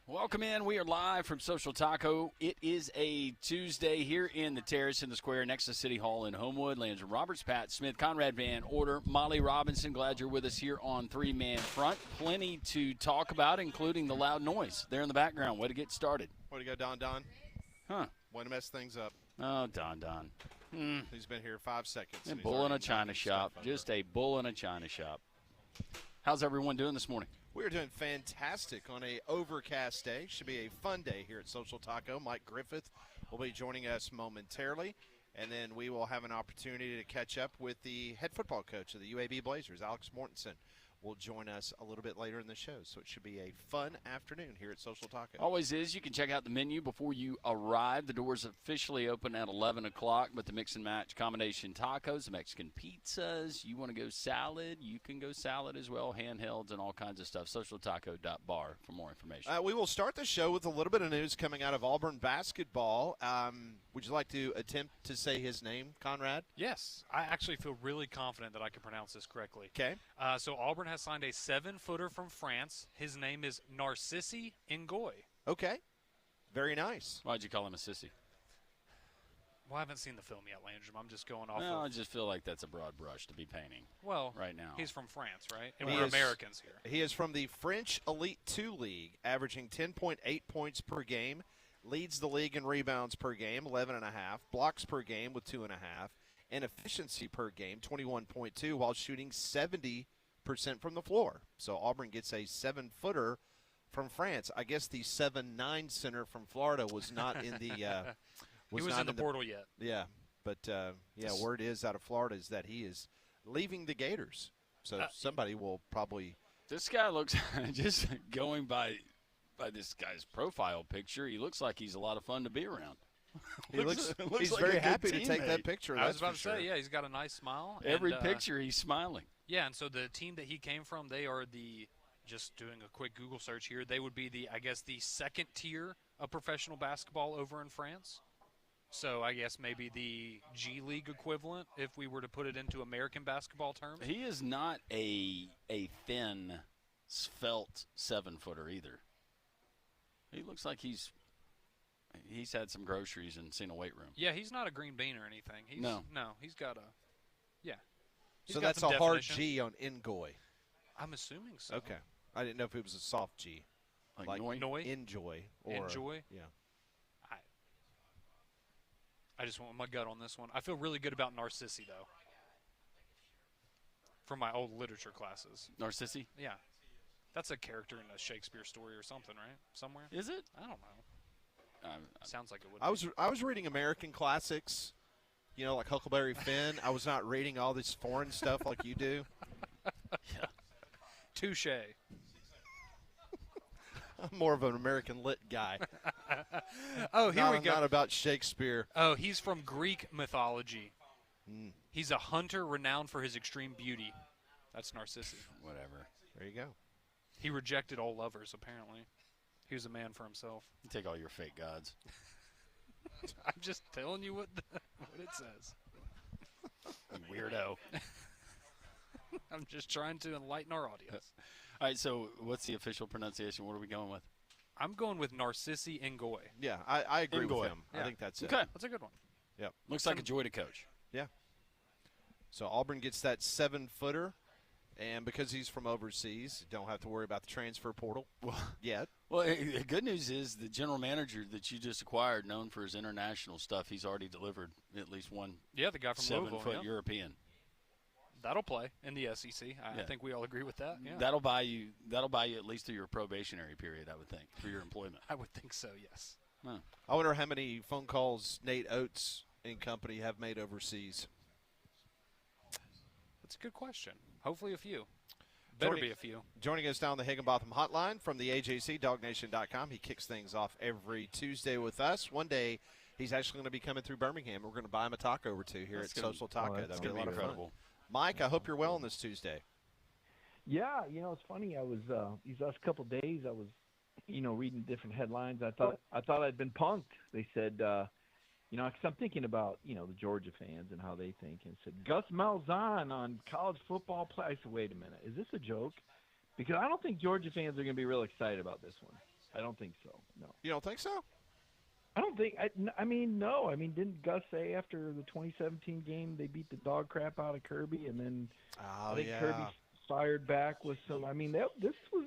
Welcome in. We are live from Social Taco. It is a Tuesday here in the Terrace in the Square next to City Hall in Homewood. Landon Roberts, Pat Smith, Conrad Van Order, Molly Robinson. Glad you're with us here on Three Man Front. Plenty to talk about, including the loud noise there in the background. Way to get started. Way to go, Don. Huh. Way to mess things up. Oh, Don. He's been here 5 seconds. A bull in a china shop. Just a bull in a china shop. How's everyone doing this morning? We're doing fantastic on a overcast day. Should be a fun day here at Social Taco. Mike Griffith will be joining us momentarily, and then we will have an opportunity to catch up with the head football coach of the UAB Blazers, Alex Mortensen. Will join us a little bit later in the show, so it should be a fun afternoon here at Social Taco. Always is. You can check out the menu before you arrive. The doors officially open at 11 o'clock, but the mix and match combination tacos, the Mexican pizzas. You want to go salad, you can go salad as well, handhelds and all kinds of stuff. SocialTaco.bar for more information. We will start the show with a little bit of news coming out of Auburn basketball. Would you like to attempt to say his name, Conrad? Yes. I actually feel really confident that I can pronounce this correctly. Okay. So Auburn has signed a 7-footer from France. His name is Narcissi Ngoy. Okay. Very nice. Why'd you call him a sissy? Well, I haven't seen the film yet, Landrum. I'm just going off No, I of. just feel like that's a broad brush to be painting right now. He's from France, right? And He we're is- Americans here. He is from the French Elite 2 League, averaging 10.8 points per game, leads the league in rebounds per game, 11.5, blocks per game with 2.5, and efficiency per game, 21.2, while shooting 70% from the floor. So Auburn gets a 7-footer from France. I guess the 7'9" center from Florida was not in the He was in the portal yet. Yeah, but word is out of Florida is that he is leaving the Gators. So somebody will probably. This guy looks, just going by this guy's profile picture, he looks like he's a lot of fun to be around. He's like very a good happy to take teammate. that picture. I was about that's to for say, sure. yeah, he's got a nice smile. Every and, picture, he's smiling. Yeah, and so the team that he came from, they are just doing a quick Google search here, they would be the second tier of professional basketball over in France. So I guess maybe the G League equivalent if we were to put it into American basketball terms. He is not a thin, svelte 7-footer either. He looks like he's had some groceries and seen a weight room. Yeah, he's not a green bean or anything. No, he's got a he's So got that's some a hard definition. G on Ngoy. I'm assuming so. Okay. I didn't know if it was a soft G. like Noy? Noi? Enjoy. Or, Enjoy? Yeah. I just want my gut on this one. I feel really good about Narcissi, though, from my old literature classes. Narcissi? Yeah. That's a character in a Shakespeare story or something, right? Somewhere? Is it? I don't know. Sounds like it would be. I was reading American classics, like Huckleberry Finn. I was not reading all this foreign stuff like you do. Yeah. Touche. I'm more of an American lit guy. Oh, here we go. Not about Shakespeare. Oh, he's from Greek mythology. Mm. He's a hunter renowned for his extreme beauty. That's Narcissi. Whatever. There you go. He rejected all lovers, apparently. He was a man for himself. You take all your fake gods. I'm just telling you what it says. You weirdo. I'm just trying to enlighten our audience. All right, so what's the official pronunciation? What are we going with? I'm going with Narcissi Ngoy. Yeah, I agree Ngoy. with him. Yeah. I think that's it. Okay. That's a good one. Yep. Looks like a joy to coach. Yeah. So Auburn gets that 7-footer, and because he's from overseas, don't have to worry about the transfer portal yet. Well, the good news is the general manager that you just acquired, known for his international stuff, he's already delivered at least one Yeah, the guy from Louisville. 7-foot Yeah. European. That'll play in the SEC. I Yeah. think we all agree with that. Yeah. That'll buy you at least through your probationary period, I would think, for your employment. I would think so, yes. Huh. I wonder how many phone calls Nate Oates and company have made overseas. That's a good question. Hopefully a few. Better be a few. Joining us down the Higginbotham hotline from the AJC, DogNation.com. He kicks things off every Tuesday with us. One day he's actually going to be coming through Birmingham. We're going to buy him a taco or two here That's at gonna- Social Taco. That's That'll going be to a be lot of fun. incredible. Mike, I hope you're well on this Tuesday. Yeah, it's funny. I was these last couple of days. I was, reading different headlines. I thought I'd been punked. They said, because I'm thinking about the Georgia fans and how they think, and said Gus Malzahn on college football play. I said, wait a minute, is this a joke? Because I don't think Georgia fans are going to be real excited about this one. I don't think so. No. You don't think so? I don't think. I mean, no. I mean, didn't Gus say after the 2017 game they beat the dog crap out of Kirby, and then Oh, I think yeah. Kirby fired back with some. I mean, this was,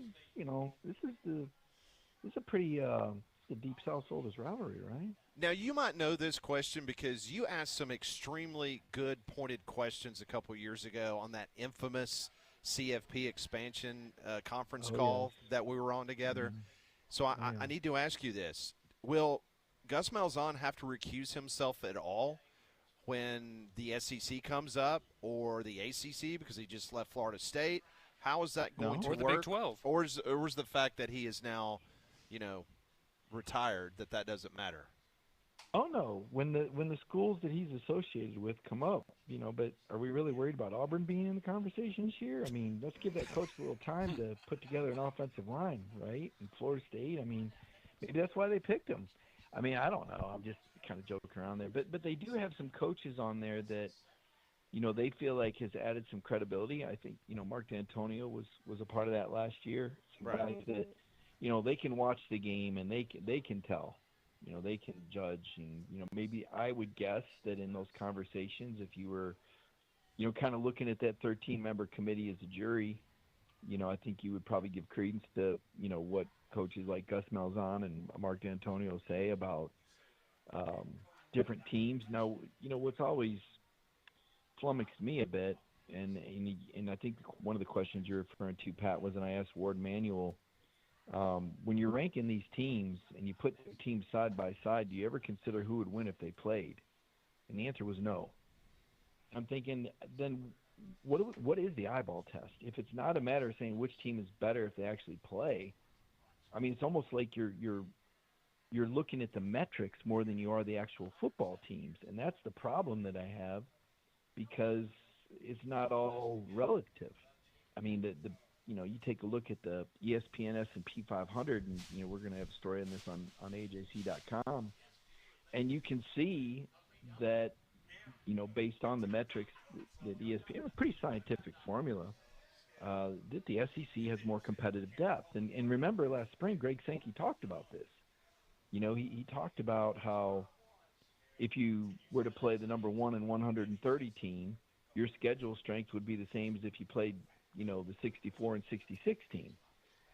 this is a pretty the Deep South Soldiers rivalry, right? Now, you might know this question because you asked some extremely good pointed questions a couple years ago on that infamous CFP expansion conference call that we were on together. Mm-hmm. So I need to ask you this. Will Gus Malzahn have to recuse himself at all when the SEC comes up or the ACC because he just left Florida State? How is that going to or work? the Big 12. Or is the fact that he is now, retired, that doesn't matter? Oh no, when the schools that he's associated with come up, but are we really worried about Auburn being in the conversation this year? I mean, let's give that coach a little time to put together an offensive line, right? And Florida State, I mean, maybe that's why they picked him. I mean, I don't know. I'm just kind of joking around there, but they do have some coaches on there that, they feel like has added some credibility. I think, Mark D'Antonio was a part of that last year. Some guys that, they can watch the game and they can tell. They can judge, and maybe I would guess that in those conversations, if you were, kind of looking at that 13-member committee as a jury, I think you would probably give credence to, what coaches like Gus Malzahn and Mark D'Antonio say about different teams. Now, what's always flummoxed me a bit, and I think one of the questions you're referring to, Pat, was, and I asked Ward Manuel. When you're ranking these teams and you put teams side by side, do you ever consider who would win if they played? And the answer was no. I'm thinking, then what is the eyeball test? If it's not a matter of saying which team is better if they actually play, I mean, it's almost like you're looking at the metrics more than you are the actual football teams, and that's the problem that I have, because it's not all relative. I mean, you take a look at the ESPN S&P 500, and we're going to have a story on this on AJC.com, and you can see that, based on the metrics that ESPN, it was a pretty scientific formula, that the SEC has more competitive depth. And remember last spring, Greg Sankey talked about this. He talked about how if you were to play the number 1 and 130 team, your schedule strength would be the same as if you played the 64 and 66 team.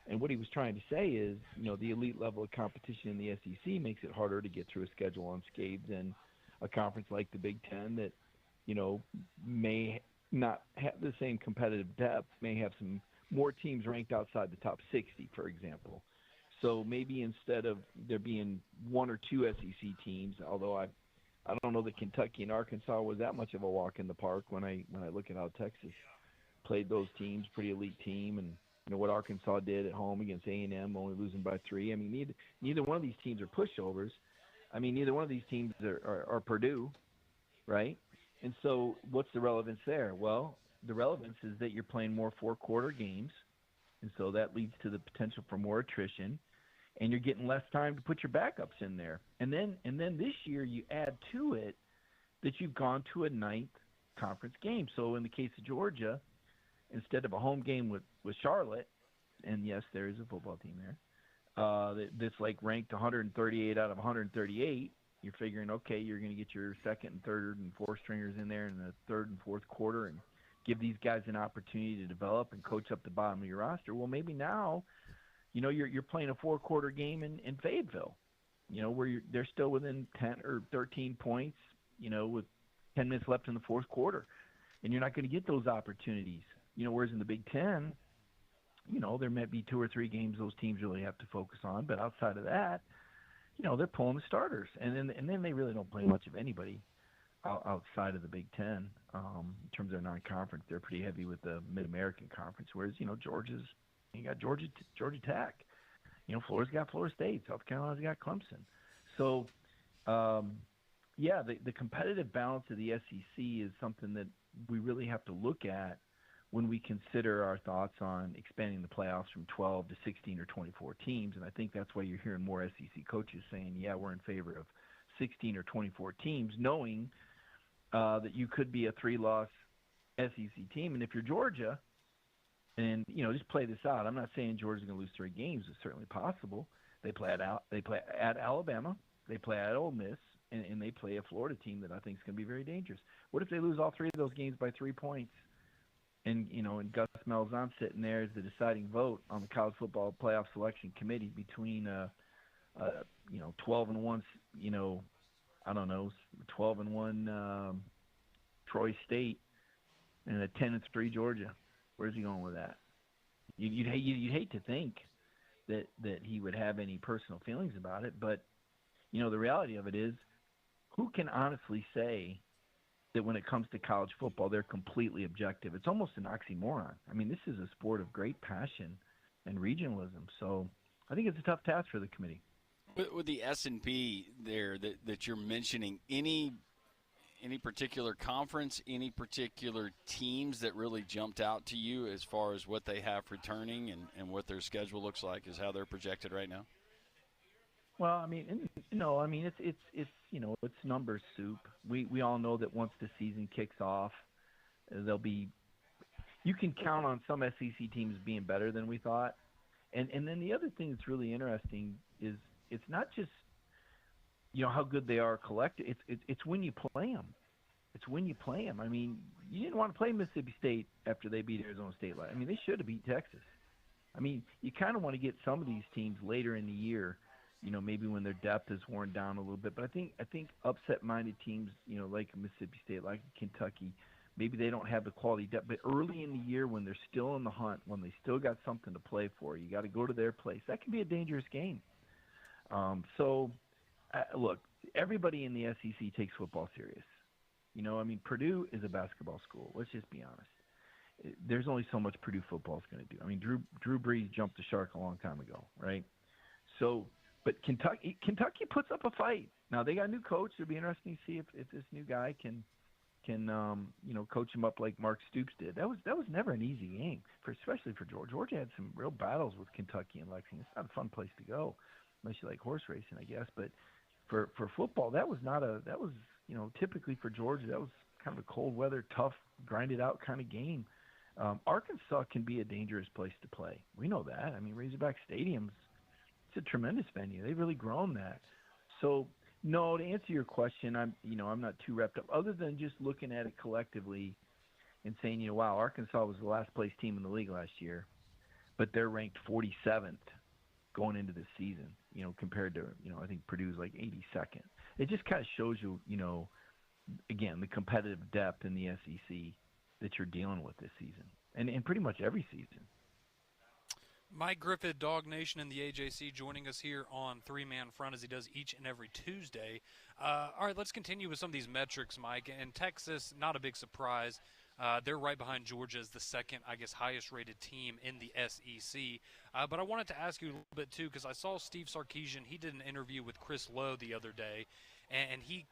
And what he was trying to say is, the elite level of competition in the SEC makes it harder to get through a schedule unscathed than a conference like the Big Ten that, may not have the same competitive depth, may have some more teams ranked outside the top 60, for example. So maybe instead of there being 1 or 2 SEC teams, although I don't know that Kentucky and Arkansas was that much of a walk in the park when I look at how Texas played those teams, pretty elite team, and what Arkansas did at home against A&M, only losing by 3. I mean, neither one of these teams are pushovers. I mean, neither one of these teams are Purdue, right? And so what's the relevance there? Well, the relevance is that you're playing more 4-quarter games, and so that leads to the potential for more attrition, and you're getting less time to put your backups in there. And then this year you add to it that you've gone to a 9th conference game. So in the case of Georgia, instead of a home game with Charlotte, and yes, there is a football team there, that's like ranked 138 out of 138, you're figuring, okay, you're going to get your second and third and fourth stringers in there in the third and fourth quarter and give these guys an opportunity to develop and coach up the bottom of your roster. Well, maybe now, you're playing a 4-quarter game in Fayetteville, where they're still within 10 or 13 points, with 10 minutes left in the fourth quarter, and you're not going to get those opportunities. Whereas in the Big Ten, there might be 2 or 3 games those teams really have to focus on, but outside of that, they're pulling the starters, and then they really don't play much of anybody outside of the Big Ten. In terms of their non-conference, they're pretty heavy with the Mid-American Conference, whereas you got Georgia Tech, Florida's got Florida State, South Carolina's got Clemson. So, the competitive balance of the SEC is something that we really have to look at when we consider our thoughts on expanding the playoffs from 12 to 16 or 24 teams. And I think that's why you're hearing more SEC coaches saying, yeah, we're in favor of 16 or 24 teams, knowing that you could be a 3-loss SEC team. And if you're Georgia, and, just play this out, I'm not saying Georgia's going to lose 3 games. It's certainly possible. They play at Alabama, they play at Ole Miss, and they play a Florida team that I think is going to be very dangerous. What if they lose all three of those games by 3 points? And Gus Malzahn sitting there as the deciding vote on the college football playoff selection committee between 12-1, 12-1 Troy State and a 10-3 Georgia. Where's he going with that? You'd hate to think that he would have any personal feelings about it, but the reality of it is, who can honestly say that when it comes to college football they're completely objective? It's almost an oxymoron. I mean, this is a sport of great passion and regionalism, so I think it's a tough task for the committee. With the S&P there that you're mentioning, any particular conference, any particular teams that really jumped out to you as far as what they have returning and what their schedule looks like, is how they're projected right now? Well, I mean, it's numbers soup. We all know that once the season kicks off, you can count on some SEC teams being better than we thought. And then the other thing that's really interesting is it's not just how good they are collected. It's when you play them. It's when you play them. I mean, you didn't want to play Mississippi State after they beat Arizona State. I mean, they should have beat Texas. I mean, you kind of want to get some of these teams later in the year, maybe when their depth is worn down a little bit. But I think upset-minded teams, like Mississippi State, like Kentucky, maybe they don't have the quality depth. But early in the year, when they're still in the hunt, when they still got something to play for, you got to go to their place. That can be a dangerous game. Look, everybody in the SEC takes football serious. Purdue is a basketball school. Let's just be honest. There's only so much Purdue football is going to do. I mean, Drew Brees jumped the shark a long time ago, right? So, but Kentucky puts up a fight. Now they got a new coach. It'll be interesting to see if this new guy can coach him up like Mark Stoops did. That was never an easy game, especially for Georgia. Georgia had some real battles with Kentucky and Lexington. It's not a fun place to go unless you like horse racing, I guess. But for football, that was typically for Georgia, that was kind of a cold weather, tough, grinded out kind of game. Arkansas can be a dangerous place to play. We know that. I mean, Razorback Stadium's it's a tremendous venue. They've really grown that. So, no, to answer your question, I'm not too wrapped up. Other than just looking at it collectively and saying, wow, Arkansas was the last place team in the league last year, but they're ranked 47th going into this season. Compared to I think Purdue's like 82nd. It just kind of shows you, again, the competitive depth in the SEC that you're dealing with this season, and pretty much every season. Mike Griffith, Dog Nation in the AJC, joining us here on Three Man Front as he does each and every Tuesday. All right, let's continue with some of these metrics, Mike. And Texas, not a big surprise. They're right behind Georgia as the second, highest-rated team in the SEC. But I wanted to ask you a little bit, too, because I saw Steve Sarkisian. He did an interview with Chris Lowe the other day, and he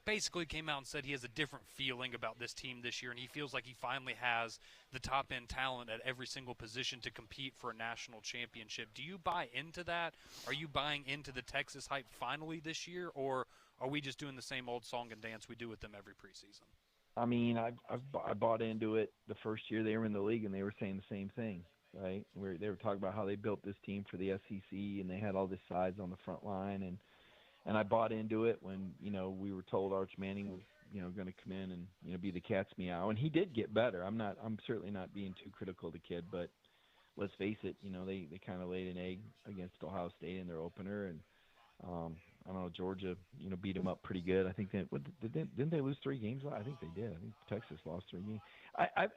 basically came out and said he has a different feeling about this team this year, and he feels like he finally has the top-end talent at every single position to compete for a national championship. Do you buy into that? Are you buying into the Texas hype finally this year, or are we just doing the same old song and dance we do with them every preseason? I mean, I bought into it the first year they were in the league, and they were saying the same thing, right? They were talking about how they built this team for the SEC, and they had all this size on the front line, and I bought into it when we were told Arch Manning was going to come in and be the cat's meow, and he did get better. I'm certainly not being too critical of the kid, but let's face it, they kind of laid an egg against Ohio State in their opener, and I don't know, Georgia, beat them up pretty good. I think didn't they lose 3 games? I think they did. I think Texas lost 3 games.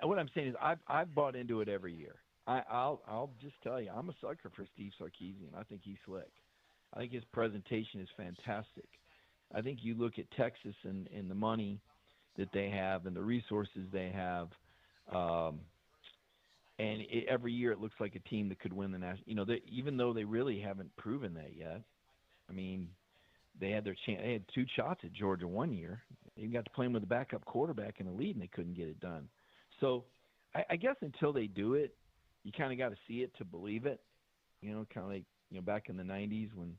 What I'm saying is I've bought into it every year. I'll just tell you, I'm a sucker for Steve Sarkisian. I think he's slick. I think his presentation is fantastic. I think you look at Texas and the money that they have and the resources they have, and every year it looks like a team that could win the national. Even though they really haven't proven that yet. I mean, they had their chance. They had 2 shots at Georgia one year. They got to play them with a backup quarterback in the lead, and they couldn't get it done. So I guess until they do it, you kind of got to see it to believe it. Kind of like back in the 90s when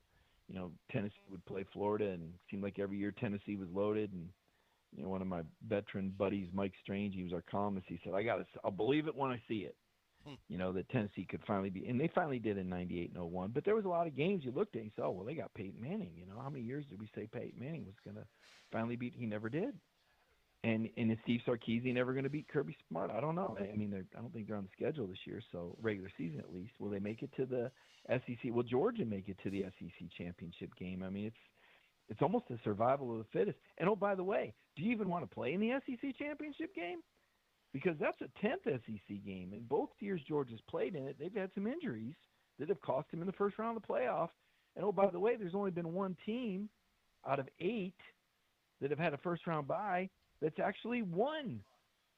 Tennessee would play Florida, and it seemed like every year Tennessee was loaded. And one of my veteran buddies, Mike Strange, he was our columnist. He said, "I'll believe it when I see it." that Tennessee could finally be, and they finally did in '98 and '01. But there was a lot of games you looked at and you said, oh, well, they got Peyton Manning. How many years did we say Peyton Manning was going to finally beat? He never did. And is Steve Sarkisian never going to beat Kirby Smart? I don't know. I mean, I don't think they're on the schedule this year, so regular season at least. Will they make it to the SEC? Will Georgia make it to the SEC championship game? I mean, it's almost a survival of the fittest. And, oh, by the way, do you even want to play in the SEC championship game? Because that's a 10th SEC game. And both years Georgia's played in it, they've had some injuries that have cost them in the first round of the playoff. And, oh, by the way, there's only been one team out of 8 that have had a first-round bye that's actually won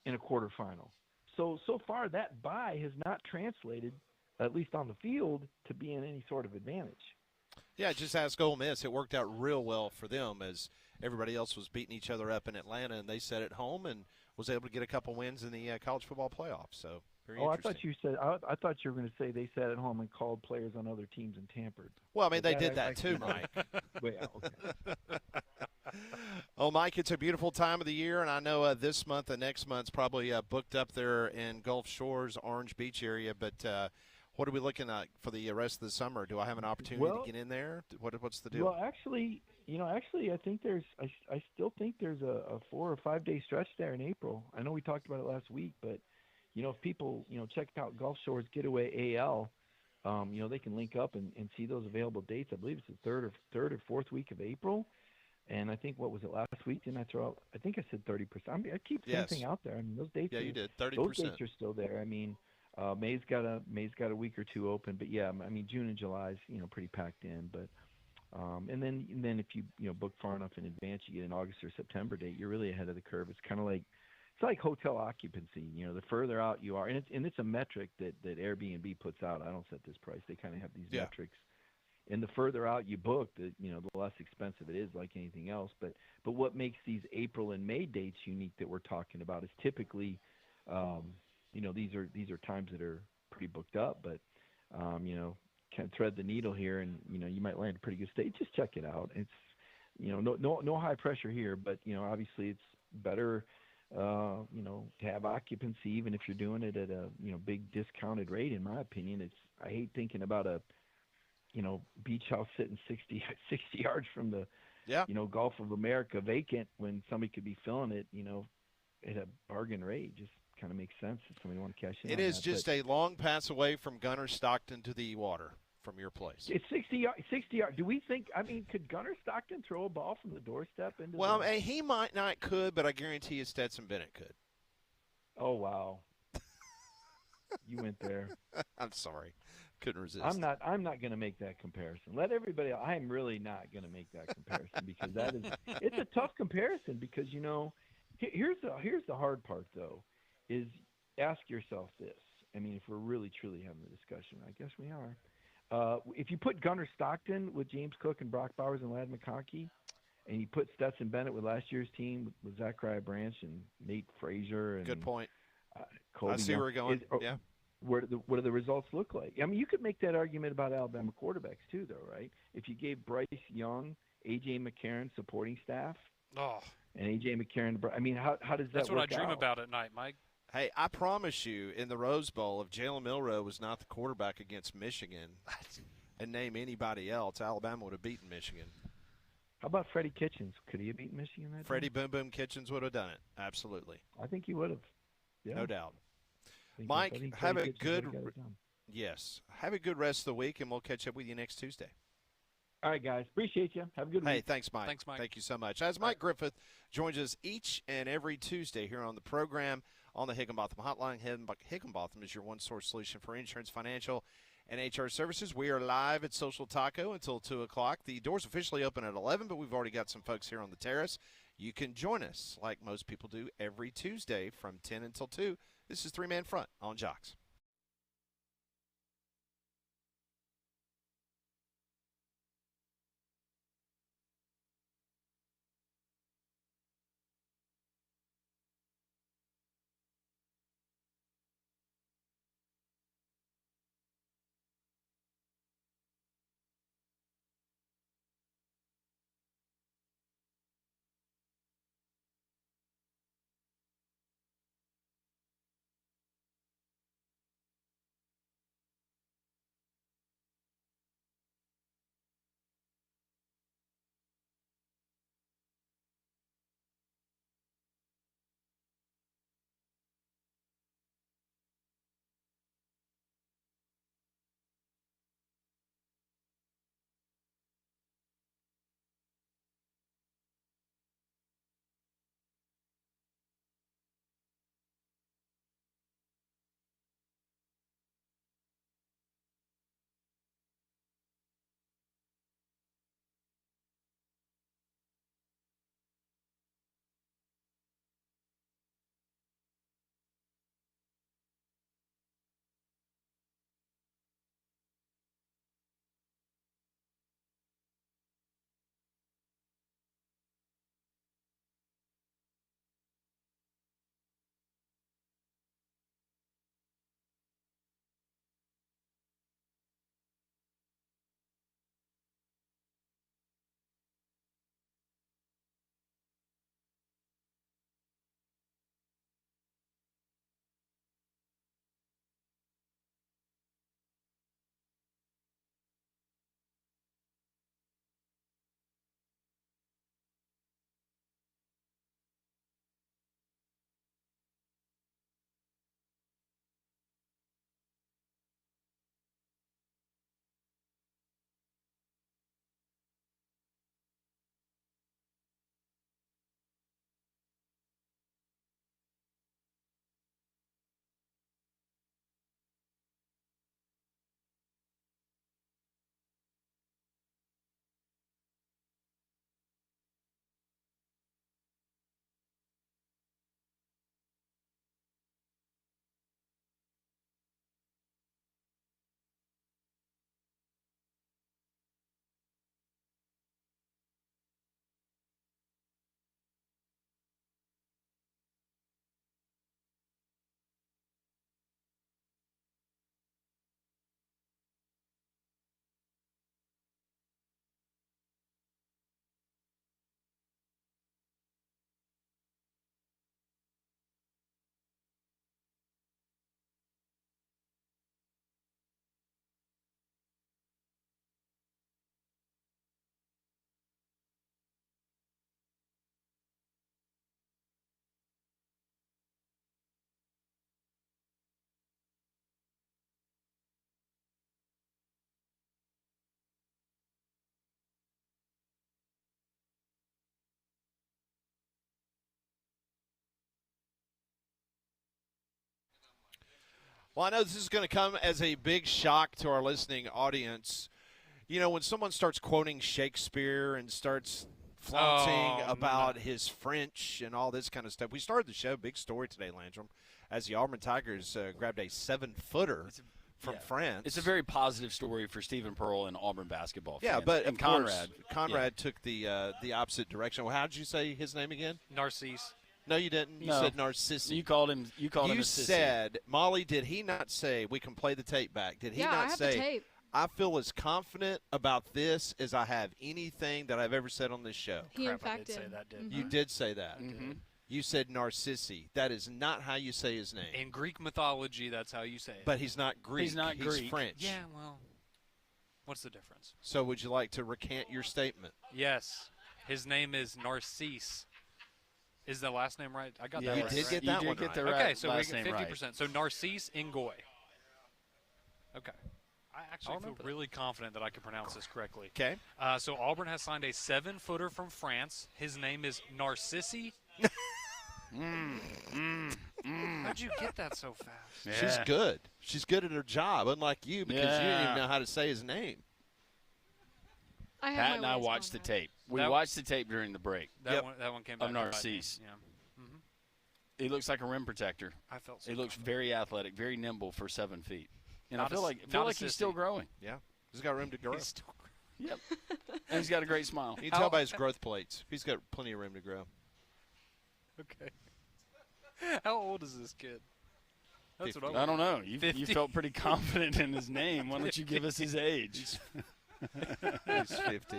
in a quarterfinal. So far that bye has not translated, at least on the field, to be in any sort of advantage. Yeah, just ask Ole Miss. It worked out real well for them as everybody else was beating each other up in Atlanta, and they sat at home and was able to get a couple wins in the college football playoff. So very interesting. I thought you were going to say they sat at home and called players on other teams and tampered. Well, I mean, they did that too, Mike. Well, okay. Oh, Mike, it's a beautiful time of the year, and I know this month and next month's probably booked up there in Gulf Shores, Orange Beach area, but what are we looking at for the rest of the summer? Do I have an opportunity to get in there? What's the deal? Well, actually, I think I still think there's a 4 or 5 day stretch there in April. I know we talked about it last week, but if people check out Gulf Shores Getaway AL, they can link up and see those available dates. I believe it's the third or fourth week of April. And I think, what was it, last week? Didn't I throw out? I think I said 30%. I mean, I keep something out there. I mean, those dates. Yeah, you did. 30%. Those dates are still there. I mean, May's got a week or two open, but yeah, I mean, June and July is pretty packed in. But and then if you book far enough in advance, you get an August or September date. You're really ahead of the curve. It's kind of like hotel occupancy. The further out you are, and it's a metric that Airbnb puts out. I don't set this price. They kind of have these metrics. And the further out you book, the less expensive it is, like anything else. But what makes these April and May dates unique that we're talking about is typically, these are times that are pretty booked up. But can thread the needle here, and you might land a pretty good stay. Just check it out. It's no high pressure here, but obviously it's better to have occupancy, even if you're doing it at a big discounted rate. In my opinion, I hate thinking about a beach house sitting 60 yards from the, Gulf of America vacant when somebody could be filling it, at a bargain rate. Just kind of makes sense if somebody want to cash in. It is just a long pass away from Gunner Stockton to the water from your place. It's 60 yards. Do we think, could Gunner Stockton throw a ball from the doorstep into he might not could, but I guarantee you Stetson Bennett could. Oh, wow. You went there. I'm sorry. Couldn't resist. I'm not going to make that comparison. Let everybody. I'm really not going to make that comparison because it's a tough comparison because here's the hard part though, is ask yourself this. I mean, if we're really truly having a discussion, I guess we are. If you put Gunner Stockton with James Cook and Brock Bowers and Ladd McConkey, and you put Stetson Bennett with last year's team with Zachariah Branch and Nate Frazier and good point. Kobe I see where we're going. Yeah. What do the results look like? I mean, you could make that argument about Alabama quarterbacks too, though, right? If you gave Bryce Young, A.J. McCarron supporting staff, and A.J. McCarron, I mean, how does that That's work what I dream out? about at night, Mike. Hey, I promise you, in the Rose Bowl, if Jalen Milroe was not the quarterback against Michigan, and name anybody else, Alabama would have beaten Michigan. How about Freddie Kitchens? Could he have beaten Michigan that Freddie time? Boom Boom Kitchens would have done it. Absolutely. I think he would have. Yeah. No doubt. I Mike, think have Freddie a Kitchens good would've got it done. yes. Have a good rest of the week, and we'll catch up with you next Tuesday. All right, guys. Appreciate you. Have a good week. Hey, thanks, Mike. Thanks, Mike. Thank you so much. As Mike Griffith joins us each and every Tuesday here on the program on the Higginbotham Hotline. Higginbotham is your one-source solution for insurance, financial, and HR services. We are live at Social Taco until 2 o'clock. The doors officially open at 11, but we've already got some folks here on the terrace. You can join us like most people do every Tuesday from 10 until 2. This is Three Man Front on Jocks. Well, I know this is going to come as a big shock to our listening audience. You know, when someone starts quoting Shakespeare and starts flaunting about his French and all this kind of stuff. We started the show, big story today, Landrum, as the Auburn Tigers grabbed a 7-footer from France. It's a very positive story for Stephen Pearl and Auburn basketball fans. Yeah, but and Conrad took the opposite direction. Well, how did you say his name again? Narcisse. No, you didn't. You said Narcissi. You called him a sissy. You said, Molly, did he not say, we can play the tape back, did he not say, the tape. I feel as confident about this as I have anything that I've ever said on this show? He in Crap, I fact did say did. that, didn't You did say that. Mm-hmm. You said Narcissi. That is not how you say his name. In Greek mythology, that's how you say it. But he's not Greek. He's not Greek. French. Yeah, well, what's the difference? So would you like to recant your statement? Yes. His name is Narcisse. Is the last name right? I got Yeah, that You right. did right? get that you one did get right. the right Okay, so we last get name 50%. right. So Narcisse Ngoy. Okay. I actually feel remember that. really confident that I can pronounce this correctly. Okay. So Auburn has signed a 7-footer from France. His name is Narcissi. How'd you get that so fast? Yeah. She's good. She's good at her job, unlike you, because you didn't even know how to say his name. I have Pat my and I ways, watched the Conrad. tape. We That- watched the tape during the break. That one came back. Of to bite me. Narcisse. Yeah. He looks like a rim protector. I felt so He looks confident. very athletic, very nimble for 7 feet. And Not I feel a- like not a he's still sissy. growing. Yeah. He's got room to grow. He's still- Yep. And he's got a great smile. You can tell by his growth plates. He's got plenty of room to grow. Okay. How old is this kid? That's what 50. I don't know. You 50. felt pretty confident in his name. Why don't you give us his age? He's 50.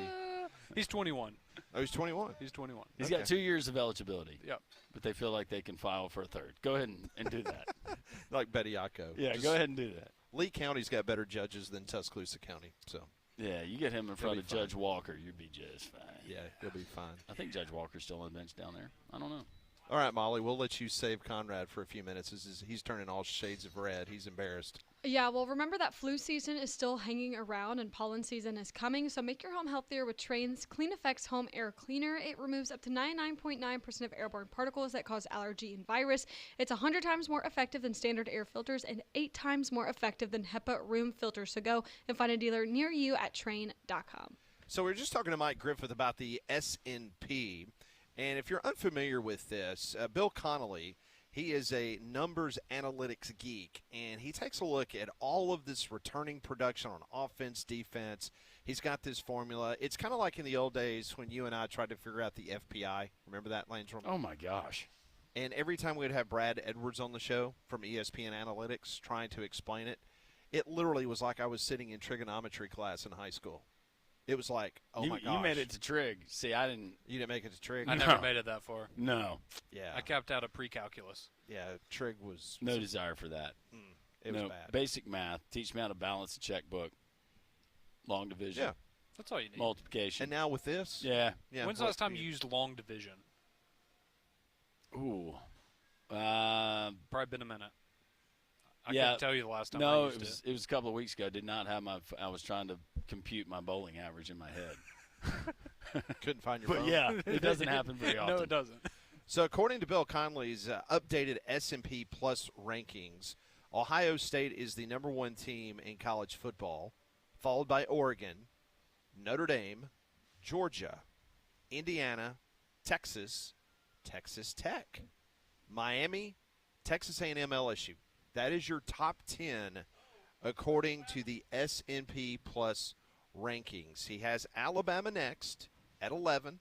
He's 21. Oh, he's 21. He's 21. He's got 2 years of eligibility. Yep. But they feel like they can file for a third. Go ahead and do that. Like Betty Yako. Yeah, Just- go ahead and do that. Lee County's got better judges than Tuscaloosa County. So, Yeah, you get him in front be of fine. Judge Walker, you'd be just fine. yeah, he'll be fine. I think Judge Walker's still on the bench down there. I don't know. All right, Molly, we'll let you save Conrad for a few minutes. He's turning all shades of red. He's embarrassed. Yeah, well, remember that flu season is still hanging around and pollen season is coming, so make your home healthier with Trane's Clean Effects Home Air Cleaner. It removes up to 99.9% of airborne particles that cause allergy and virus. It's 100 times more effective than standard air filters and 8 times more effective than HEPA room filters. So go and find a dealer near you at Trane.com. So we were just talking to Mike Griffith about the S&P. And if you're unfamiliar with this, Bill Connolly, he is a numbers analytics geek, and he takes a look at all of this returning production on offense, defense. He's got this formula. It's kind of like in the old days when you and I tried to figure out the FPI. Remember that, Landrum? Oh, my gosh. And every time we'd have Brad Edwards on the show from ESPN Analytics trying to explain it, it literally was like I was sitting in trigonometry class in high school. It was like, oh, my gosh. You made it to Trig. See, I didn't. You didn't make it to Trig? I never made it that far. No. Yeah. I capped out at pre-calculus. Yeah, Trig was No desire for that. it was bad. Basic math. Teach me how to balance a checkbook. Long division. Yeah. That's all you need. Multiplication. And now with this? Yeah. Yeah. When's the last time you used long division? Ooh. Probably been a minute. I Yeah. couldn't tell you the last time I No, used it was a couple of weeks ago. I did not have I was trying to compute my bowling average in my head. Couldn't find your But phone. yeah, it doesn't happen very often. No, it doesn't. So according to Bill Connolly's updated S&P Plus rankings, Ohio State is the number 1 team in college football, followed by Oregon, Notre Dame, Georgia, Indiana, Texas, Texas Tech, Miami, Texas A&M, LSU. That is your top 10 according to the S&P Plus rankings. He has Alabama next at 11,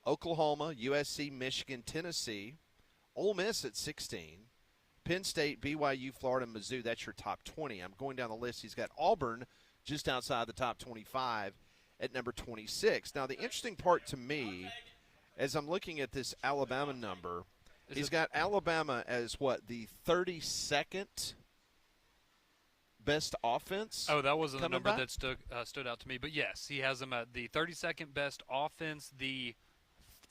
Oklahoma, USC, Michigan, Tennessee, Ole Miss at 16, Penn State, BYU, Florida, Mizzou. That's your top 20. I'm going down the list. He's got Auburn just outside the top 25 at number 26. Now, the interesting part to me, as I'm looking at this Alabama number, he's got Alabama as, what, the 32nd best offense? Oh, that wasn't the coming number back? that stood out to me. But, yes, he has them at the 32nd best offense, the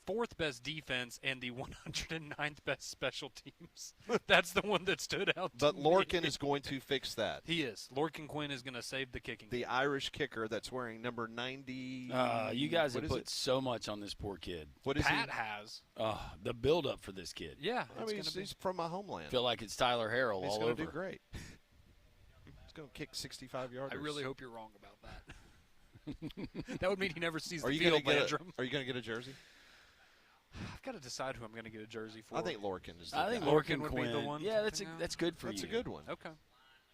4th best defense, and the 109th best special teams. That's the one that stood out to But me. Lorcan is going to fix that. He is. Lorcan Quinn is going to save the kicking. The Irish kicker that's wearing number 90. You guys what have is put it? so much on this poor kid. What is Pat he? has. The build-up for this kid. Yeah. I mean, he's from my homeland. Feel like it's Tyler Harrell He's all going over. to do great. He's going to kick 65 yards. I really hope you're wrong about that. That would mean he never sees Are the you field, going Landrum. to get a jersey? I've got to decide who I'm going to get a jersey for. I think Lorcan is. I think guy. Lorcan would be the Quinn. one. Yeah, that's Yeah. that's good for That's you. a good one. Okay.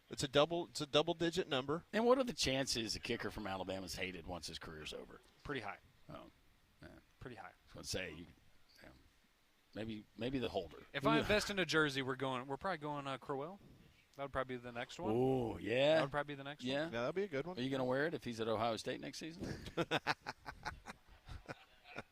It's a double-digit number. And what are the chances a kicker from Alabama's hated once his career's over? Pretty high. Oh, yeah. Pretty high. I was going to say maybe the holder. If I invest in a jersey, we're probably going Crowell. That would probably be the next one. Oh, That yeah. would probably be the next one. Yeah. Yeah, that'd be a good one. Are you going to wear it if he's at Ohio State next season?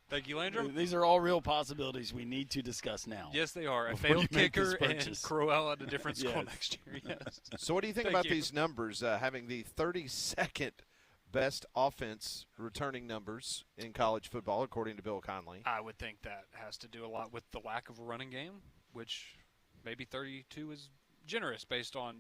Thank you, Landrum. These are all real possibilities we need to discuss now. Yes, they are. A Before you failed make this kicker and purchase. Crowell at a different school Yes. next year. Yes. So what do you think Thank about you. these numbers, having the 32nd best offense returning numbers in college football, according to Bill Conley? I would think that has to do a lot with the lack of a running game, which maybe 32 is generous based on,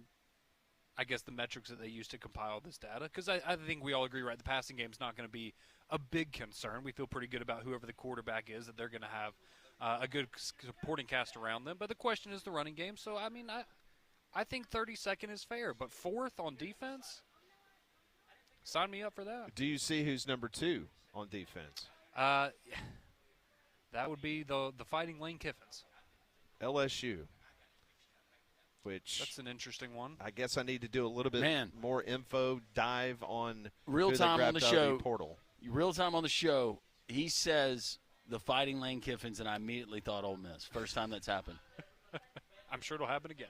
I guess, the metrics that they use to compile this data. Because I think we all agree, right, the passing game is not going to be a big concern. We feel pretty good about whoever the quarterback is, that they're going to have a good supporting cast around them. But the question is the running game. So, I mean, I think 32nd is fair. But 4th on defense, sign me up for that. Do you see who's number 2 on defense? That would be the Fighting Lane Kiffins. LSU, which That's an interesting one. I guess I need to do a little bit Man. more info, dive on Real who they time on grabbed the out of show. portal. Real time on the show. He says the Fighting Lane Kiffins, and I immediately thought Ole Miss. First time that's happened. I'm sure it'll happen again.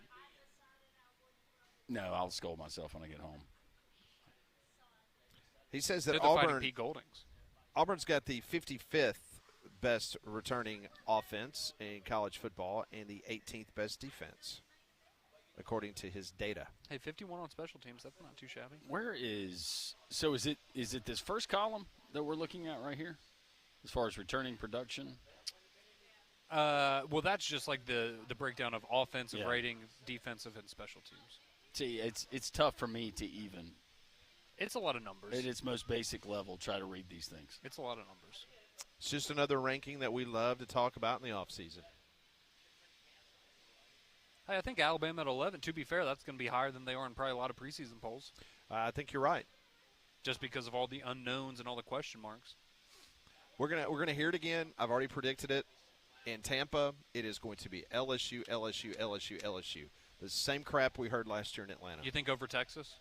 No, I'll scold myself when I get home. He says They're that the Fighting Pete Goldings. Auburn's got the 55th best returning offense in college football and the 18th best defense, according to his data. Hey, 51 on special teams. That's not too shabby. Is it this first column that we're looking at right here, as far as returning production? Well, that's just like the breakdown of offensive Yeah. rating, defensive, and special teams. See, it's tough for me to even, It's a lot of numbers. at its most basic level, try to read these things. It's a lot of numbers. It's just another ranking that we love to talk about in the offseason. Hey, I think Alabama at 11. To be fair, that's going to be higher than they are in probably a lot of preseason polls, I think you're right. just because of all the unknowns and all the question marks. We're gonna hear it again. I've already predicted it. In Tampa, it is going to be LSU, LSU, LSU, LSU. The same crap we heard last year in Atlanta. You think over Texas?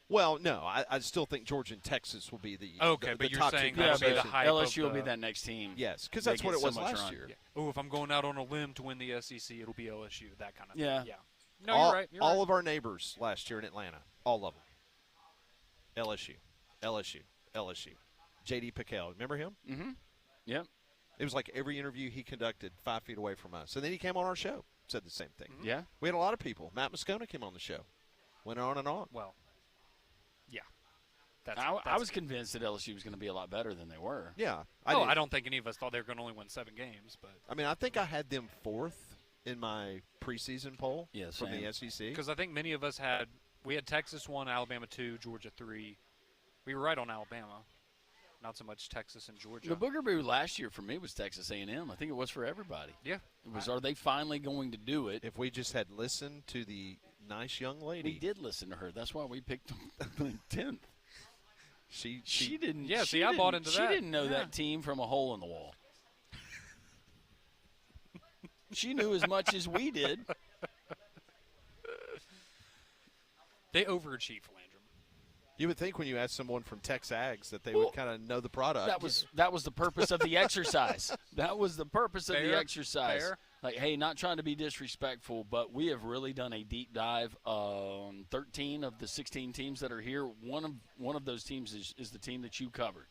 Well, no, I still think Georgia and Texas will be the Okay, the but you're top saying two that'll be the conversation. hype of LSU will be the- that next team. Yes, because They that's what get it so was much last run. year. Oh, if I'm going out on a limb to win the SEC, it'll be LSU. That kind of Yeah. thing. Yeah. No, all you're right. You're all right. of our neighbors last year in Atlanta, all of them. LSU, LSU, LSU. J.D. Piquel, remember him? Mm-hmm. Yep. It was like every interview he conducted 5 feet away from us. And then he came on our show, said the same thing. Yeah. We had a lot of people. Matt Moscona came on the show. Went on and on. Well, yeah. I was convinced that LSU was going to be a lot better than they were. Yeah. I did. don't think any of us thought they were going to only win 7 games, but I mean, I think I had them 4th in my preseason poll Yeah, from same. the SEC. because I think many of us had Texas 1, Alabama 2, Georgia 3. We were right on Alabama, not so much Texas and Georgia. The boogeroo last year for me was Texas A&M. I think it was for everybody. Yeah. It was, are they finally going to do it? If we just had listened to the nice young lady, We did listen to her. That's why we picked them 10th. she didn't. Yeah, she see, I bought didn't- into she that. didn't know Yeah. that team from a hole in the wall. She knew as much as we did. They overachieved, Landrum. You would think when you ask someone from Tex Ags that they Well, would kind of know the product. That was the purpose of the exercise. That was the purpose of the Fair, exercise. fair. Like, hey, not trying to be disrespectful, but we have really done a deep dive on 13 of the 16 teams that are here. One of those teams is the team that you covered.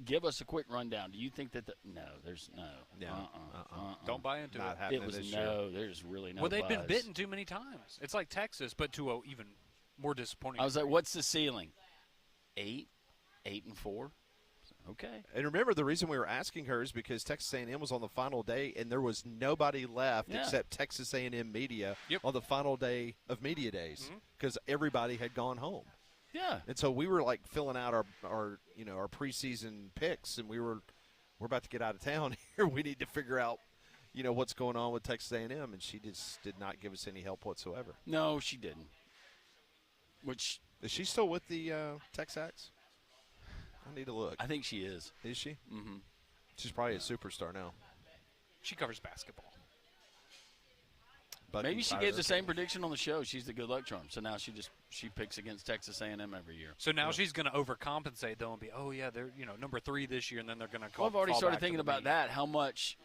Give us a quick rundown. Do you think that no, there's no. Don't buy into Not it. happening It was this year. no. There's really no. Well, they've been buzz. bitten too many times. It's like Texas, but to a even more disappointing. I was like, degree. what's the ceiling? 8, 8-4. Okay. And remember, the reason we were asking her is because Texas A&M was on the final day, and there was nobody left Yeah. except Texas A&M media Yep. on the final day of media days because everybody had gone home. Yeah. And so we were like filling out our preseason picks, and we're about to get out of town here. We need to figure out what's going on with Texas A&M, and she just did not give us any help whatsoever. No, she didn't. which Is she still with the Texacs? I need to look. I think she is. Is she? Mm-hmm. She's probably a superstar now. She covers basketball. Bucky Maybe she Fire. gave the same prediction on the show. She's the good luck charm. So now she picks against Texas A&M every year. So now she's going to overcompensate though and be, oh yeah, they're number 3 this year, and then they're going to call. Well, I've already fall started back to thinking the about mean. that. How much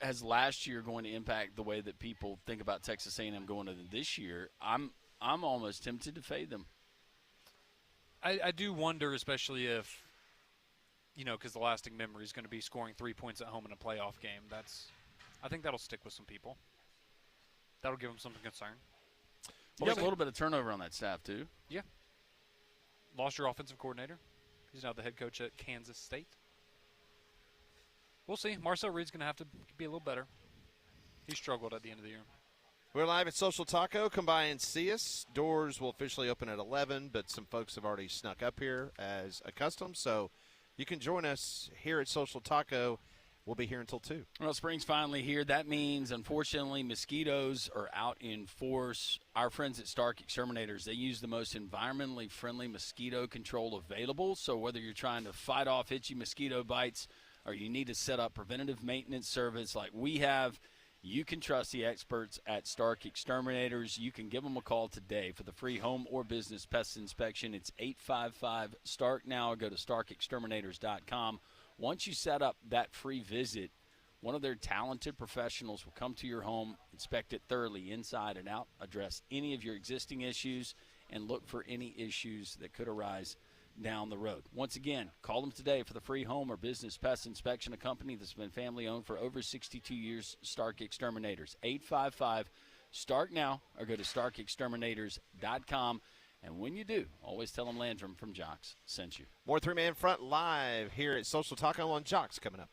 has last year going to impact the way that people think about Texas A&M going into this year? I'm almost tempted to fade them. I do wonder, especially if, because the lasting memory is going to be scoring 3 points at home in a playoff game. I think that'll stick with some people. That'll give them some concern. You got a little bit of turnover on that staff, too. Yeah. Lost your offensive coordinator. He's now the head coach at Kansas State. We'll see. Marcel Reed's going to have to be a little better. He struggled at the end of the year. We're live at Social Taco. Come by and see us. Doors will officially open at 11, but some folks have already snuck up here as accustomed. So you can join us here at Social Taco. We'll be here until 2. Well, spring's finally here. That means, unfortunately, mosquitoes are out in force. Our friends at Stark Exterminators, they use the most environmentally friendly mosquito control available. So whether you're trying to fight off itchy mosquito bites or you need to set up preventative maintenance service like we have, you can trust the experts at Stark Exterminators. You can give them a call today for the free home or business pest inspection. It's 855-STARK now, or go to starkexterminators.com. Once you set up that free visit, one of their talented professionals will come to your home, inspect it thoroughly inside and out, address any of your existing issues, and look for any issues that could arise down the road. Once again, call them today for the free home or business pest inspection, a company that's been family-owned for over 62 years, Stark Exterminators. 855-STARK now, or go to starkexterminators.com. And when you do, always tell them Landrum from Jocks sent you. More three-man front live here at Social Taco on Jocks coming up.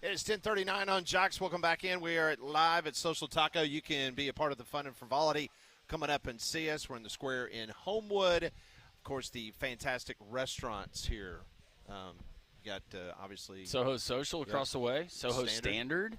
It is 10:39 on Jocks. Welcome back in. We are live at Social Taco. You can be a part of the fun and frivolity. Coming up and see us. We're in the square in Homewood. Of course, the fantastic restaurants here. You got, obviously, Soho Social across the way. Soho Standard.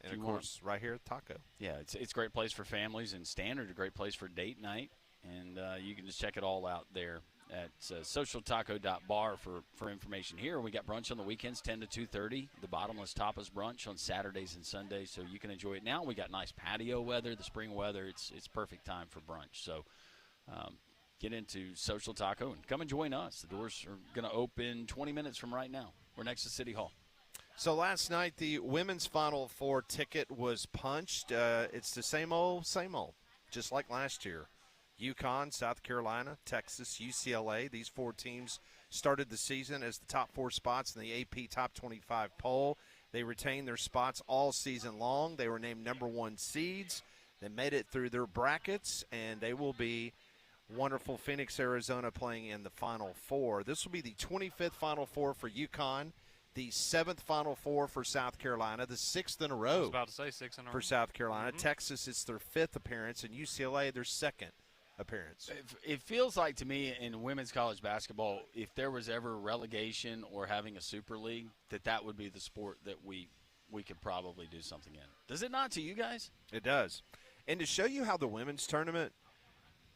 And, of course, right here at Taco. Yeah, it's a great place for families, and Standard a great place for date night. And you can just check it all out there at socialtaco.bar for information. Here we got brunch on the weekends, 10 to 2:30. The bottomless tapas brunch on Saturdays and Sundays, so you can enjoy it. Now we got nice patio weather, the spring weather. It's perfect time for brunch. So get into Social Taco and come and join us. The doors are going to open 20 minutes from right now. We're next to City Hall. So last night the women's Final Four ticket was punched. It's the same old, just like last year. UConn, South Carolina, Texas, UCLA. These four teams started the season as the top four spots in the AP Top 25 poll. They retained their spots all season long. They were named number one seeds. They made it through their brackets, and they will be wonderful Phoenix, Arizona playing in the Final Four. This will be the 25th Final Four for UConn, the 7th Final Four for South Carolina, the 6th in a row. I was about to say 6 in a row. For South Carolina. Texas, it's their 5th appearance, and UCLA, their 2nd appearance. It feels like to me in women's college basketball, if there was ever relegation or having a super league, that would be the sport that we could probably do something in. Does it not to you guys? It does. And to show you how the women's tournament,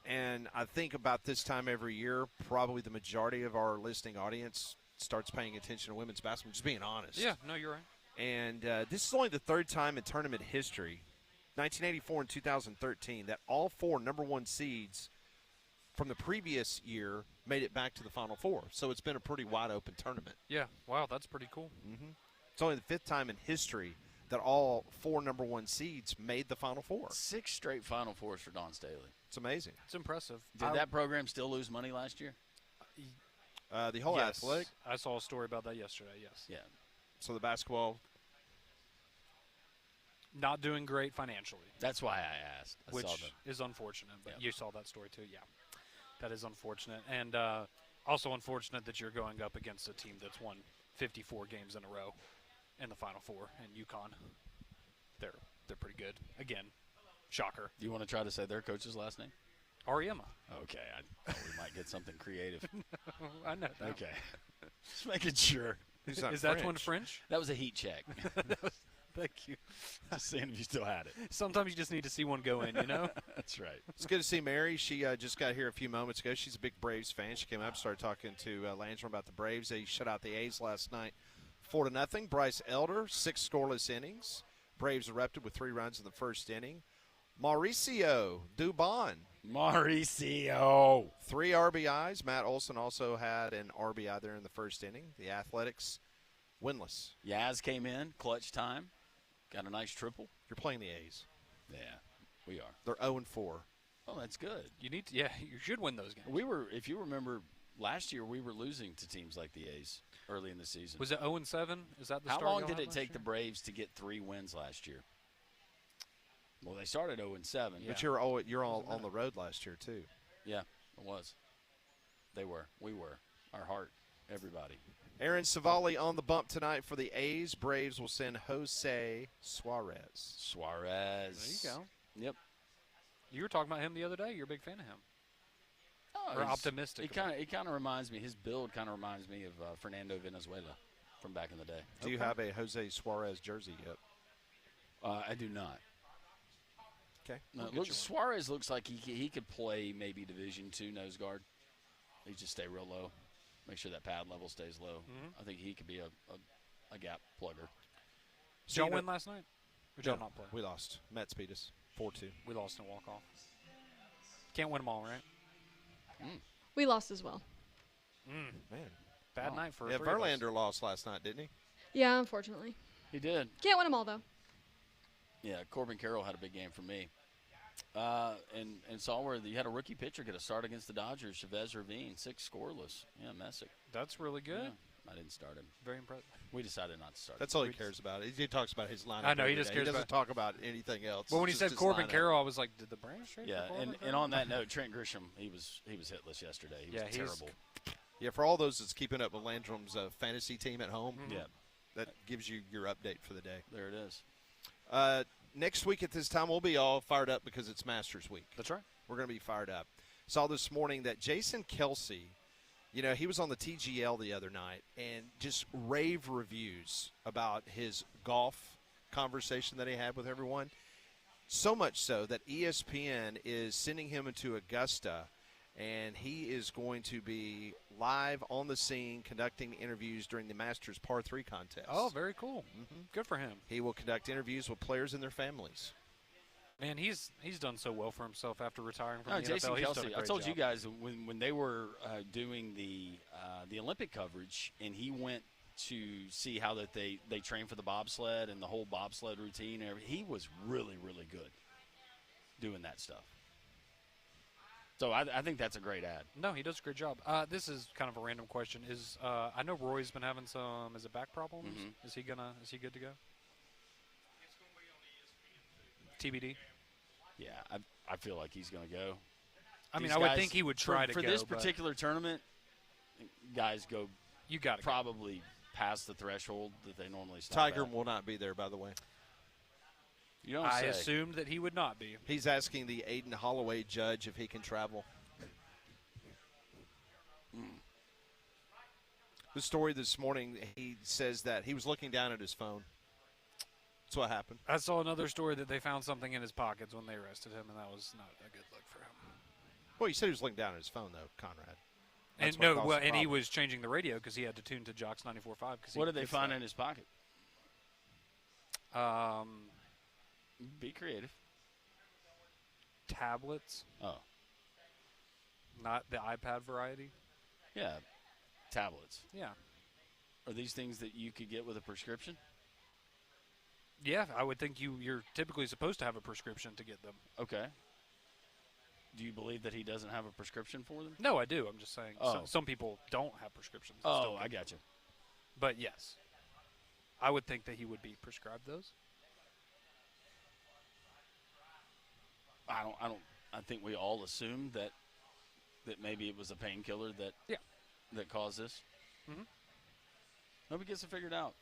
and I think about this time every year, probably the majority of our listening audience starts paying attention to women's basketball, just being honest. Yeah, no, you're right. And this is only the third time in tournament history, 1984 and 2013, that all four number one seeds from the previous year made it back to the Final Four. So it's been a pretty wide open tournament. Yeah, wow, that's pretty cool. It's only the fifth time in history that all four number one seeds made the Final Four. 6 straight Final Fours for Dawn Staley. It's amazing. It's impressive. Did that program still lose money last year? The whole Yes. athletic. I saw a story about that yesterday, yes. Yeah. So the basketball. Not doing great financially, That's why I asked. I which saw the, is unfortunate. But Yeah. you saw that story too, yeah. That is unfortunate. And also unfortunate that you're going up against a team that's won 54 games in a row in the Final Four. And UConn, they're pretty good. Again, shocker. do you want to try to say their coach's last name? Ariema. Okay. I thought we might get something creative. I know. That. Okay. Just making sure. Who's not Is that one French? French? That was a heat check. Thank you. Just seeing if you still had it. Sometimes you just need to see one go in, you know? That's right. It's good to see Mary. She just got here a few moments ago. She's a big Braves fan. She came up, started talking to Landrum about the Braves. They shut out the A's last night 4-0. Bryce Elder, 6 scoreless innings. Braves erupted with 3 runs in the first inning. Mauricio Dubon, Mauricio. 3 RBIs. Matt Olson also had an RBI there in the first inning. The Athletics winless. Yaz came in, clutch time. Got a nice triple. You're playing the A's. Yeah, we are. They're 0-4. Oh, that's good. You need to, you should win those games. We were, if you remember, last year we were losing to teams like the A's early in the season. Was it 0-7? Is that the How start long y'all did had it last take the year? Braves to get 3 wins last year? Well, they started 0-7. Yeah. But you're all on the road last year, too. Yeah, it was. They were. We were. Our heart. Everybody. Aaron Savali on the bump tonight for the A's. Braves will send Jose Suarez. Suarez. There you go. Yep. You were talking about him the other day. You're a big fan of him. Oh, Or he's- optimistic He about kind of reminds me. His build kind of reminds me of Fernando Venezuela from back in the day. Do you have a Jose Suarez jersey yet? I do not. Okay. No, get you one. Suarez looks like he could play maybe Division II nose guard. He just stay real low, make sure that pad level stays low. I think he could be a gap plugger. Did y'all win last night? Or did y'all not play? We lost. Matt Speedus, 4-2. We lost in walk-off. Can't win them all, right? We lost as well. Man. Bad Oh. night for Yeah, three of us. Verlander lost last night, didn't he? Yeah, unfortunately. He did. Can't win them all, though. Yeah, Corbin Carroll had a big game for me. And saw where you had a rookie pitcher get a start against the Dodgers, Chavez Ravine, 6 scoreless. Yeah, Messick. That's really good. Yeah, I didn't start him. Very impressive. We decided not to start That's him. all he cares about. He talks about his lineup. I know, he every just day. cares He doesn't about- talk about anything else. Well, when he It's said just his Corbin lineup. Carroll, I was like, did the Braves trade Yeah, for Corbin and Carroll? on that note, Trent Grisham, he was hitless yesterday. He was Yeah, he's- terrible. Yeah, for all those that's keeping up with Landrum's fantasy team at home, Yeah. that gives you your update for the day. There it is. Next week at this time, we'll be all fired up because it's Masters Week. That's right. We're going to be fired up. Saw this morning that Jason Kelsey, he was on the TGL the other night and just rave reviews about his golf conversation that he had with everyone. So much so that ESPN is sending him into Augusta, and he is going to be live on the scene conducting interviews during the Masters Par 3 contest. Oh, very cool. Mm-hmm. Good for him. He will conduct interviews with players and their families. Man, he's done so well for himself after retiring from the Jason NFL. He's done Kelsey. a I great told job. you guys when they were doing the Olympic coverage, and he went to see how that they train for the bobsled and the whole bobsled routine. And everything. He was really, really good doing that stuff. So I think that's a great ad. No, he does a great job. This is kind of a random question. I know Roy's been having some back problems? Mhm. Is he good to go? TBD. Yeah, I feel like he's going to go. I mean, These I would guys- think he would try to for go. this but particular tournament. Guys go you got to probably past the threshold that they normally stop Tiger at. will not be there, by the way. You don't I say. assumed that he would not be. He's asking the Aiden Holloway judge if he can travel. The story this morning, he says that he was looking down at his phone. That's what happened. I saw another story that they found something in his pockets when they arrested him, and that was not a good look for him. Well, he said he was looking down at his phone, though, Conrad. That's And what caused the and he problem. was changing the radio because he had to tune to Jocks 94.5. What did they find in his pocket? Be creative. Tablets, Oh, not the iPad variety. yeah, tablets. Yeah. Are these things that you could get with a prescription? Yeah, I would think you're typically supposed to have a prescription to get them. Okay. Do you believe that he doesn't have a prescription for them? No, I do. I'm just saying Oh. some people don't have prescriptions. and Oh, still I get got you. them. But yes, I would think that he would be prescribed those. I think we all assumed that maybe it was a painkiller that caused this. Mhm. Hope he gets it figured out.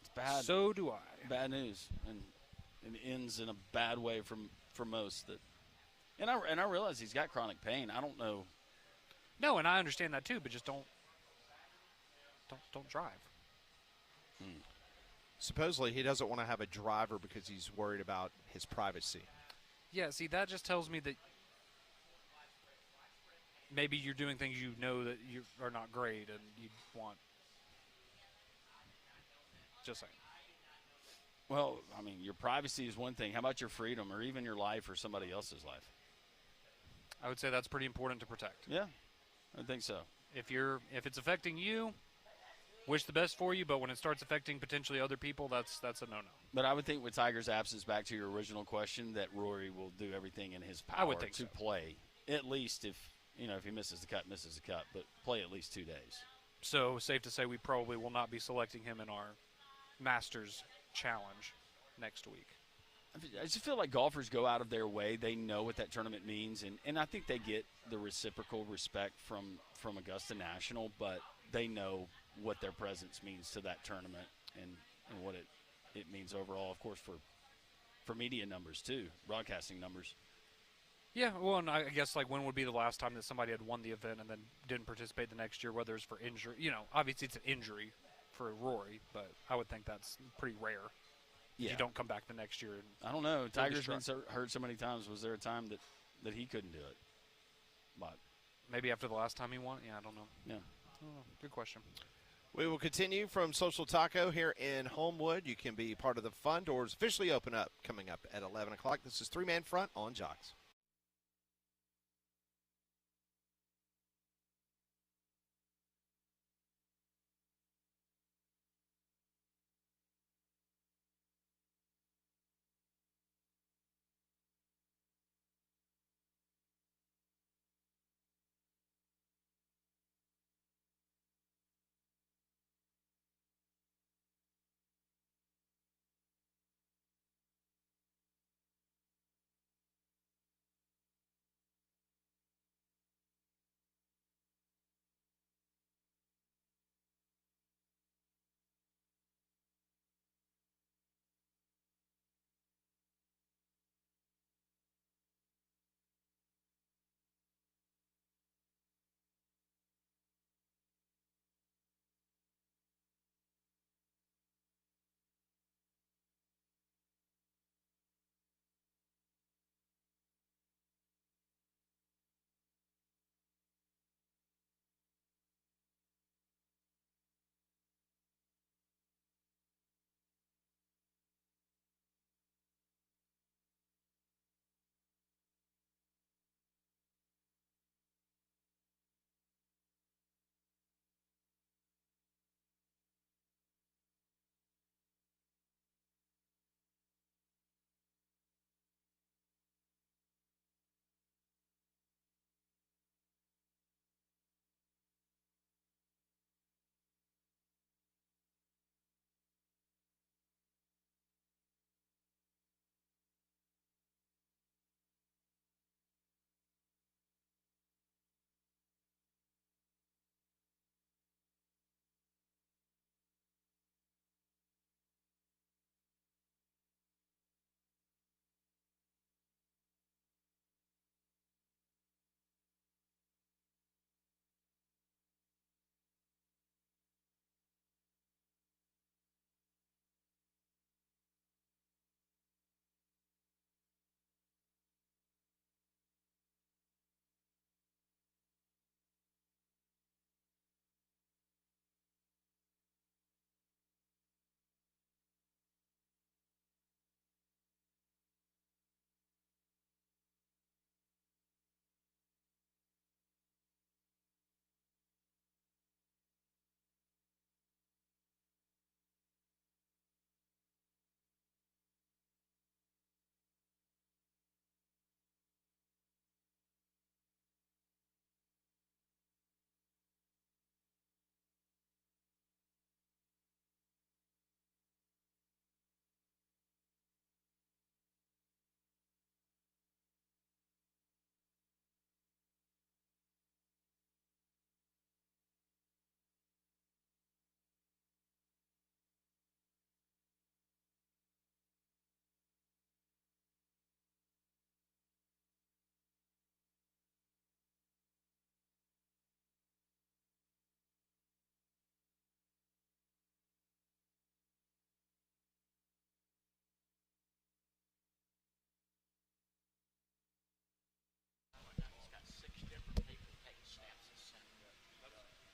It's bad. So do I. Bad news, and it ends in a bad way for most. And I realize he's got chronic pain. I don't know. No, and I understand that too, but just don't drive. Supposedly, he doesn't want to have a driver because he's worried about his privacy. Yeah, see, that just tells me that maybe you're doing things you know that you are not great, and you want. Just saying. Well, I mean, your privacy is one thing. How about your freedom, or even your life, or somebody else's life? I would say that's pretty important to protect. Yeah, I think so. If it's affecting you, wish the best for you, but when it starts affecting potentially other people, that's a no-no. But I would think with Tiger's absence, back to your original question, that Rory will do everything in his power I would think to so. play. At least if he misses the cut, but play at least 2 days. So safe to say we probably will not be selecting him in our Masters Challenge next week. I just feel like golfers go out of their way. They know what that tournament means, and I think they get the reciprocal respect from Augusta National, but they know what their presence means to that tournament and what it means overall, of course, for media numbers too, broadcasting numbers. Yeah, well, and I guess, like, when would be the last time that somebody had won the event and then didn't participate the next year, whether it's for injury? Obviously it's an injury for Rory, but I would think that's pretty rare. Yeah. You don't come back the next year. I don't know. Tiger's been struck. hurt so many times. Was there a time that he couldn't do it? But Maybe after the last time he won? Yeah, I don't know. yeah. I don't know. Good question. We will continue from Social Taco here in Homewood. You can be part of the fun. Doors officially open up coming up at 11 o'clock. This is Three Man Front on Jocks.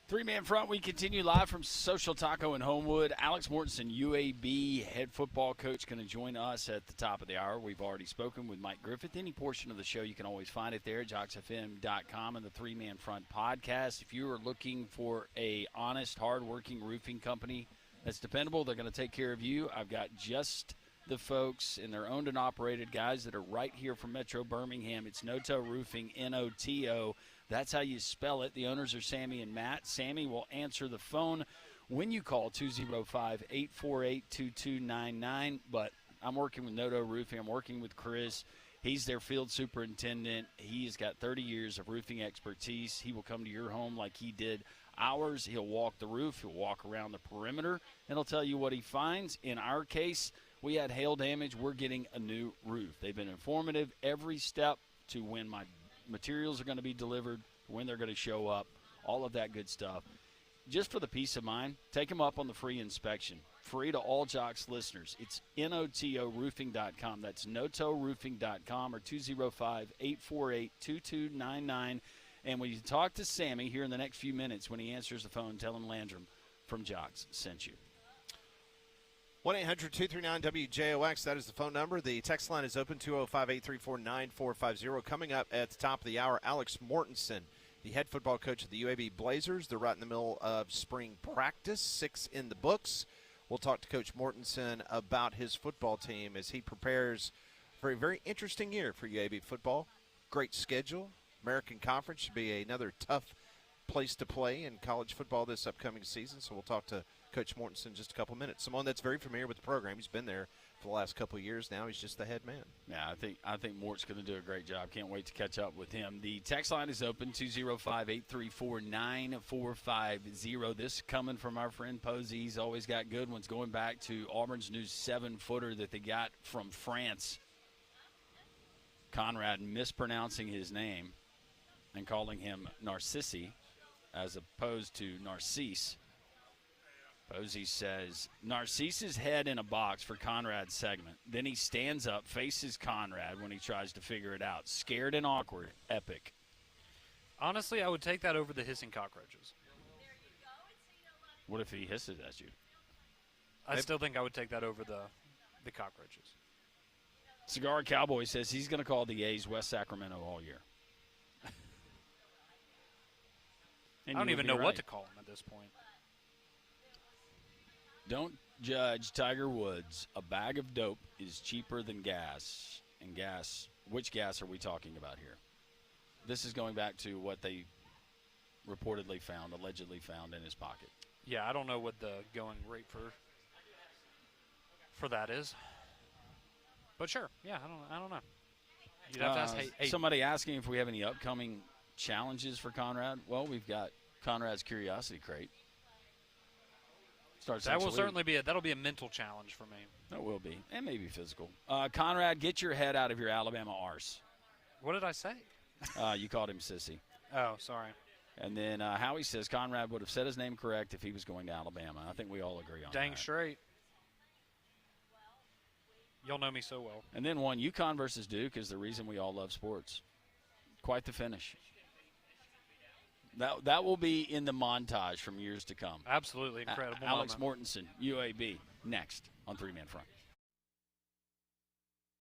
Three-man front, we continue live from Social Taco in Homewood. Alex Mortensen, UAB head football coach, going to join us at the top of the hour. We've already spoken with Mike Griffith. Any portion of the show, you can always find it there at jocksfm.com and the Three-Man Front podcast. If you are looking for a honest, hard-working roofing company that's dependable, they're going to take care of you. I've got just the folks, and they're owned and operated guys that are right here from Metro Birmingham. It's Noto Roofing, N-O-T-O. That's how you spell it. The owners are Sammy and Matt. Sammy will answer the phone when you call 205-848-2299. But I'm working with Noto Roofing. I'm working with Chris. He's their field superintendent. He has got 30 years of roofing expertise. He will come to your home like he did ours. He'll walk the roof. He'll walk around the perimeter, and he'll tell you what he finds. In our case, we had hail damage. We're getting a new roof. They've been informative every step to when my materials are going to be delivered, when they're going to show up, all of that good stuff. Just for the peace of mind, take them up on the free inspection. Free to all Jocks listeners. It's NOTOroofing.com. That's NOTOroofing.com or 205-848-2299. And when you talk to Sammy here in the next few minutes, when he answers the phone, tell him Landrum from Jocks sent you. 1-800-239-WJOX. That is the phone number. The text line is open, 205-834-9450. Coming up at the top of the hour, Alex Mortensen, the head football coach of the UAB Blazers. They're right in the middle of spring practice, 6 in the books. We'll talk to Coach Mortensen about his football team as he prepares for a very interesting year for UAB football. Great schedule. American Conference should be another tough place to play in college football this upcoming season. So we'll talk to Coach Mortensen in just a couple minutes. Someone that's very familiar with the program. He's been there for the last couple of years now. He's just the head man. Yeah, I think Mort's going to do a great job. Can't wait to catch up with him. The text line is open, 205-834-9450. This coming from our friend Posey. He's always got good ones, going back to Auburn's new 7-footer that they got from France. Conrad mispronouncing his name and calling him Narcissi as opposed to Narcisse. Posey says, Narcisse's head in a box for Conrad's segment. Then he stands up, faces Conrad when he tries to figure it out. Scared and awkward. Epic. Honestly, I would take that over the hissing cockroaches. What if he hisses at you? I still think I would take that over the cockroaches. Cigar Cowboy says he's going to call the A's West Sacramento all year. I don't even know what to call him at this point. Don't judge Tiger Woods. A bag of dope is cheaper than gas. And gas, which gas are we talking about here? This is going back to what they allegedly found in his pocket. Yeah, I don't know what the going rate for that is. But sure, yeah, I don't know. You'd have to ask. Hey, somebody asking if we have any upcoming challenges for Conrad. Well, we've got Conrad's Curiosity Crate. That will certainly be that'll be a mental challenge for me. That will be, and maybe physical. Conrad, get your head out of your Alabama arse. What did I say? You called him sissy. Oh, sorry. And then Howie says Conrad would have said his name correct if he was going to Alabama. I think we all agree on that. Dang straight. Y'all know me so well. And then one, UConn versus Duke is the reason we all love sports. Quite the finish. That will be in the montage from years to come. Absolutely incredible. Alex Mortensen, UAB, next on Three Man Front.